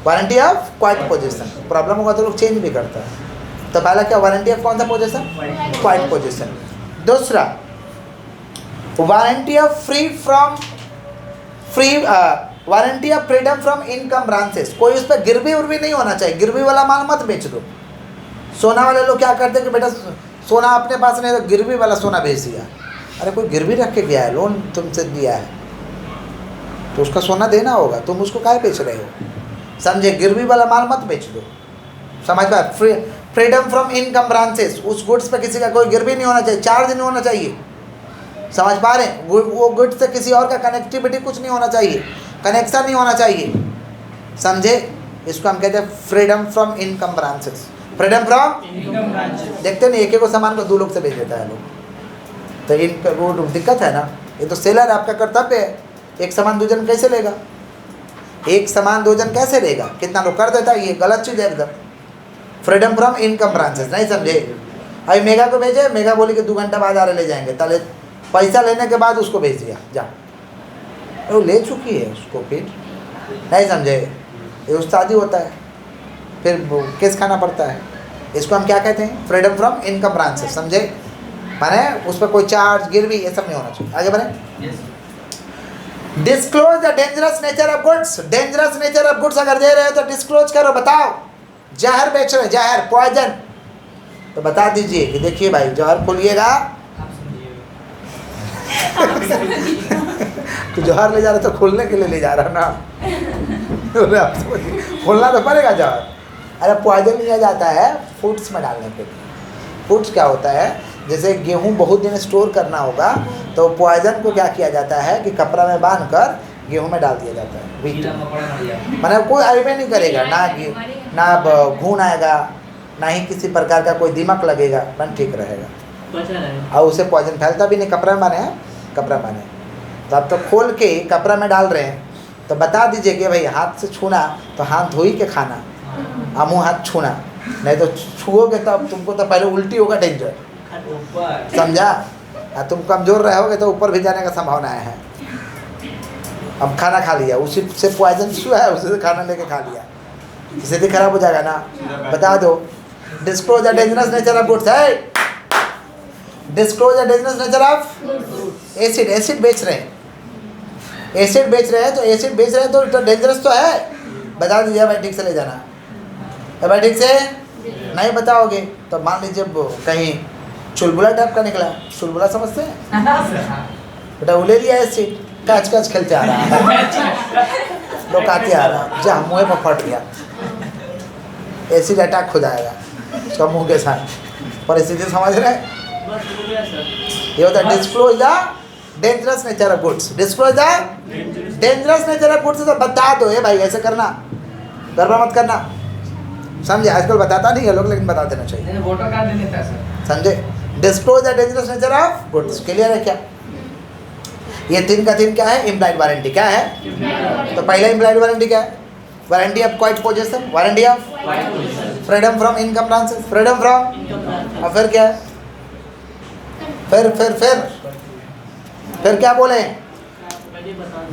Warranty of quite position. Problem होगा तो लोग चेंज भी करता है। तो पहला क्या? वारंटी ऑफ कौन सा पोजीशन? Quiet possession. दूसरा warranty of warranty of freedom from encumbrances. कोई उस पर गिरवी उर्वी नहीं होना चाहिए, गिरवी वाला माल मत बेच दो। सोना वाले लोग क्या करते हैं कि बेटा सोना अपने पास नहीं तो गिरवी वाला सोना बेच दिया। अरे कोई गिरवी रख के गया है, लोन तुमसे दिया है तो उसका सोना देना होगा, तुम उसको काहे बेच रहे हो? समझे? गिरवी वाला माल मत बेच दो, समझ पाए? फ्रीडम फ्रॉम इनकम ब्रांचेस, उस गुड्स पे किसी का कोई गिरवी नहीं होना चाहिए, चार्ज नहीं होना चाहिए, समझ पा रहे हैं? वो गुड्स से किसी और का कनेक्टिविटी कुछ नहीं होना चाहिए, कनेक्शन नहीं होना चाहिए, समझे? इसको हम कहते हैं freedom from income branches. Freedom from, देखते नहीं एक एक सामान को 2 लोग से बेच देता है लोग, तो इनका वो दिक्कत है ना। ये तो सेलर आपका कर्तव्य है, एक सामान 2 जन कैसे लेगा? एक सामान 2 जन कैसे लेगा? कितना लोग कर देता है, ये गलत चीज़ है एकदम। फ्रीडम फ्रॉम इनकम ब्रांचेस, नहीं समझे? अभी मेगा को भेजे, मेगा बोली कि 2 घंटा बाद आ रहे ले जाएंगे, तले पैसा लेने के बाद उसको भेज दिया, जा वो ले चुकी है उसको, फिर नहीं समझे? ये उस्तादी होता है, फिर केस खाना पड़ता है। इसको हम क्या कहते हैं? फ्रीडम फ्रॉम इनकम ब्रांचेस, समझे? माने उस पर कोई चार्ज गिरवी ये सब नहीं होना चाहिए। आगे बढ़े। Disclose the dangerous nature of goods. Dangerous nature of goods अगर दे रहे हो तो डिस्क्लोज करो, बताओ। जहर बेच रहे, जहर पॉइजन, तो बता दीजिए कि देखिए भाई जहर खोलिएगा तो जहर ले जा रहा तो खोलने के लिए ले जा रहा ना, खोलना तो पड़ेगा जहर, अरे पॉइजन लिया जाता है फूड्स में डालने के लिए। फूड्स क्या होता है, जैसे गेहूँ बहुत दिन स्टोर करना होगा तो पॉइजन को क्या किया जाता है कि कपड़ा में बांध कर गेहूँ में डाल दिया जाता है। कीड़ा मकोड़ा मर जाए। मतलब कोई आइबे नहीं करेगा, ना घून आएगा, ना ही किसी प्रकार का कोई दिमक लगेगा, मन ठीक रहेगा बचा रहे। और उसे पॉइजन फैलता भी नहीं। कपड़ा में बांधे हैं, कपड़ा बांधे तो आप तो खोल के कपड़ा में डाल रहे हैं तो बता दीजिए कि भाई हाथ से छूना तो हाथ धो ही के खाना, मुँह हाथ छूना, नहीं तो छुओगे तो अब तुमको तो पहले उल्टी होगा, डेंजर, ऊपर समझा। तुम कमज़ोर रहोगे तो ऊपर भी जाने का संभावना है। अब खाना खा लिया, उसी से पॉइजन छुआ है, उसी से खाना लेके खा लिया, स्थिति खराब हो जाएगा ना। बता दो, disclose the dangerous nature of goods है, disclose the dangerous nature of acid. Acid बेच रहे हैं, एसिड बेच रहे हैं तो एसिड बेच रहे हैं तो डेंजरस तो है, बता दीजिए भाई ठीक से ले जाना। भाई ठीक से नहीं बताओगे तो मान लीजिए कहीं चुलबुला टाइप का निकला, चुलबुला समझते हैं बेटा, वो ले लिया एसिड, काच काच खेलते आ रहा है, लोकाते आ रहा है, जहाँ मुँह में फट गया, एसिड अटैक हो जाएगा उसका मुँह के साथ। परिस्थिति समझ रहे हैं? ये होता है disclose the dangerous nature of goods. Disclose the dangerous nature of goods तो बता दो, ये भाई ऐसे करना, गड़बड़ मत करना, समझे। आजकल बताता नहीं है लोग, लेकिन बता देना चाहिए, वोटर कार्ड नहीं देता सर। समझे। Disclose the dangerous nature of goods, clear है क्या? ये 3 का 3 क्या है? इम्प्लाइड वारंटी क्या है? तो पहला इम्प्लाइड वारंटी क्या है? Warranty of quiet possession, warranty of freedom from encumbrances, freedom from, और फिर क्या है? फिर क्या बोले?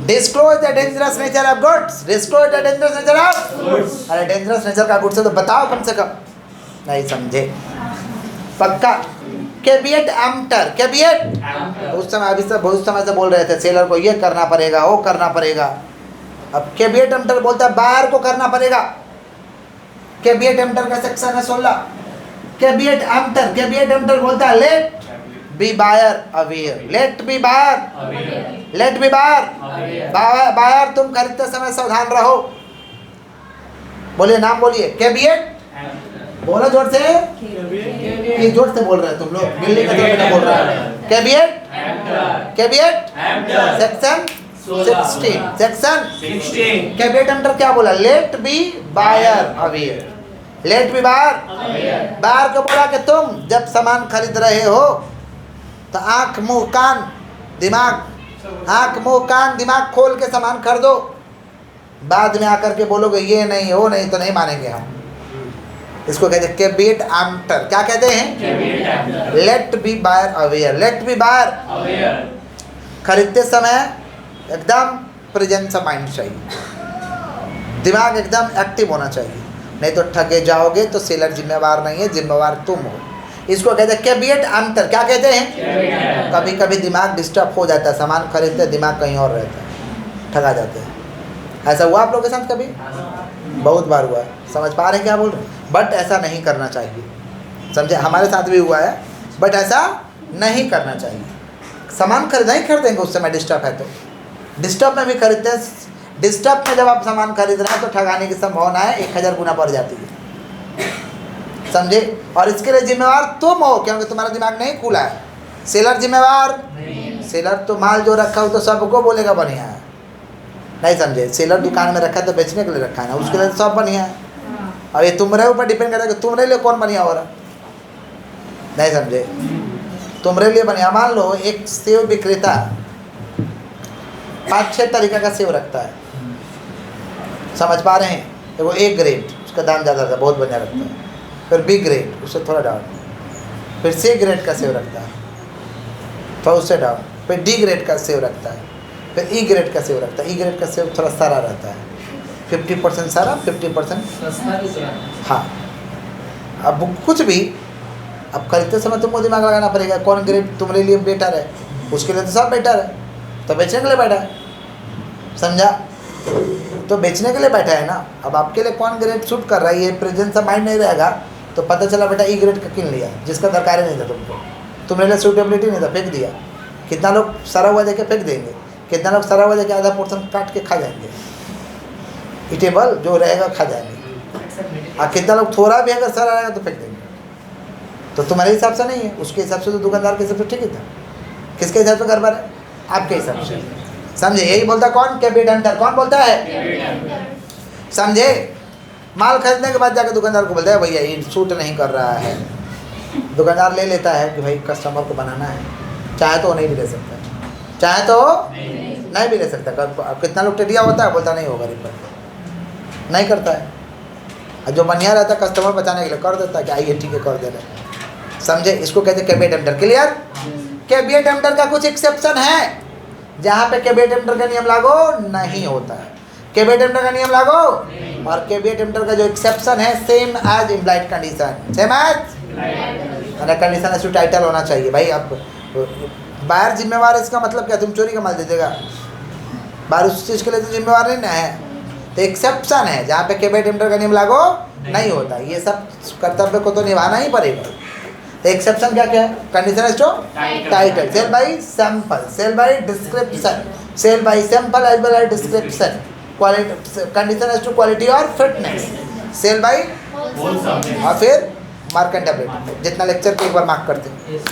Disclose the dangerous nature of goods, disclose the dangerous nature of. अरे डेंजरस नेचर का गुड्स है तो बताओ कम से कम, नहीं समझे पक्का। कैबिनेट एम्प्टर, कैबिनेट उस समय अभी से बहुत समय से बोल रहे थे सेलर को ये करना पड़ेगा, वो करना पड़ेगा। अब कैबिनेट एम्प्टर बोलता है बायर को करना पड़ेगा। कैबिनेट एम्प्टर का सेक्शन है 16। कैबिनेट एम्प्टर बोलता है let be buyer aware, let be buyer, let be buyer, buyer तुम खरीदते समय सावधान रहो। बोलिए, नाम बोलिए, कैबिनेट, बोलो जोर से, ये जोर से बोल रहे हैं तुम लोग, दिल्ली का जोर बोल रहा है। Caveat section 16, section 16। Caveat emptor क्या बोला? Let be buyer aware, let be buyer, buyer को बोला कि तुम जब सामान खरीद रहे हो तो आँख मुंह कान दिमाग, आँख मुंह कान दिमाग खोल के सामान खरीदो। बाद में आकर के बोलोगे ये नहीं वो नहीं तो नहीं मानेंगे हम। इसको कहते हैं कैबिनेट एम्प्टर। क्या कहते हैं? Let be buyer aware, let be buyer aware. खरीदते समय एकदम प्रेजेंस ऑफ माइंड चाहिए, दिमाग एकदम एक्टिव होना चाहिए, नहीं तो ठगे जाओगे तो सेलर जिम्मेवार नहीं है, जिम्मेवार तुम हो। इसको कहते हैं कैबिनेट एम्प्टर। क्या कहते हैं? कभी कभी दिमाग डिस्टर्ब हो जाता है, सामान खरीदते दिमाग कहीं और रहता है, ठगा जाते हैं। ऐसा हुआ आप लोगों के साथ कभी? बहुत बार हुआ है। समझ पा रहे हैं क्या बोल रहे हैं? बट ऐसा नहीं करना चाहिए, समझे। हमारे साथ भी हुआ है, बट ऐसा नहीं करना चाहिए। सामान खरीदा ही खरीदेंगे उस समय डिस्टर्ब है तो, डिस्टर्ब में भी खरीदते हैं। डिस्टर्ब में जब आप सामान खरीद रहे हैं तो ठगाने की संभावना है 1000 गुना बढ़ जाती है, समझे। और इसके लिए जिम्मेवार तुम हो, क्योंकि तुम्हारा दिमाग नहीं खुला है। सेलर जिम्मेवार नहीं, सेलर तो माल जो रखा हो तो सबको बोलेगा बढ़िया है, नहीं समझे। सेलर दुकान में रखा है तो बेचने के लिए रखा है ना, उसके लिए सब बढ़िया है। और ये तुम्हारे ऊपर डिपेंड करता है कि तुम्हारे लिए कौन बढ़िया हो रहा, नहीं समझे। तुम्हारे लिए बढ़िया, मान लो एक सेव विक्रेता 5-6 तरीका का सेव रखता है, समझ पा रहे हैं। वो A ग्रेड, उसका दाम ज़्यादा रहता है, बहुत बढ़िया रखता है। फिर B ग्रेड, उससे थोड़ा डाउन। फिर C ग्रेड का सेव रखता है, थोड़ा उससे डाउन। फिर D ग्रेड का सेव रखता है, फिर E ग्रेड का सेव रखता है। E ग्रेड का सेव थोड़ा सारा रहता है, 50% सारा, 50%। हाँ, अब कुछ भी अब खरीदते समय तुमको दिमाग लगाना पड़ेगा, कौन ग्रेड तुम्हारे लिए बेटर है। उसके लिए तो सब बेटर है, तो बेचने के लिए बैठा है, समझा। तो बेचने के लिए बैठा है ना। अब आपके लिए कौन ग्रेड शूट कर रहा है, ये प्रेजेंस ऑफ माइंड नहीं रहेगा तो पता चला बेटा E ग्रेड का किन लिया, जिसका दरकार ही नहीं था तुमको, तुम्हारे लिए सूटेबिलिटी नहीं था, फेंक दिया। कितना लोग सरा हुआ देके फेंक देंगे, कितना लोग सरा हुआ देके आधा पोर्शन काट के खा जाएंगे, इटेबल जो रहेगा खा जाएंगे। और कितना लोग थोड़ा भी अगर सर आएगा तो फेंक देंगे। तो तुम्हारे हिसाब से नहीं है, उसके हिसाब से तो दुकानदार के हिसाब से ठीक ही था। किसके हिसाब से गड़बड़ है? आपके हिसाब से। समझे? यही बोलता कौन? Cabinet Hunter. कौन बोलता है? समझे? माल खरीदने के बाद जाकर दुकानदार को बोलता है भैया ये सूट नहीं कर रहा है। दुकानदार ले लेता है कि भाई कस्टमर को बनाना है, चाहे तो वो नहीं भी ले सकता, चाहे तो नहीं भी ले सकता। अब कितना लोग टेढ़िया होता है, बोलता नहीं होगा रिफंड, नहीं करता है। और जो बढ़िया रहता है कस्टमर बचाने के लिए कर देता है कि आइए ठीक है कर दे रहे। समझे? इसको कहते हैं cabinet Hunter. Clear? Cabinet Hunter का कुछ एक्सेप्शन है जहाँ पे कैबिनेट हंटर का नियम लागू नहीं होता है। कैबिनेट हंटर का नियम लागू, और कैबिनेट हंटर का जो एक्सेप्शन है same as implied condition, same as condition ऐसे टाइटल होना चाहिए। भाई अब बाहर जिम्मेवार, इसका मतलब क्या? तुम चोरी का माल दे देगा बाहर, उस चीज़ के लिए तो जिम्मेवार नहीं ना है। तो एक्सेप्शन है जहाँ पे कैबिनेट हंटर का नियम लागू नहीं होता। ये सब कर्तव्य को तो निभाना ही पड़ेगा। तो एक्सेप्शन क्या क्या है? Condition is two title, sale by sample, sale by description, sale by sample as well as description, quality, condition is two quality और फिटनेस, सेल बाय, और फिर मार्क एंड अपडेट। जितना लेक्चर को एक बार मार्क करते हैं।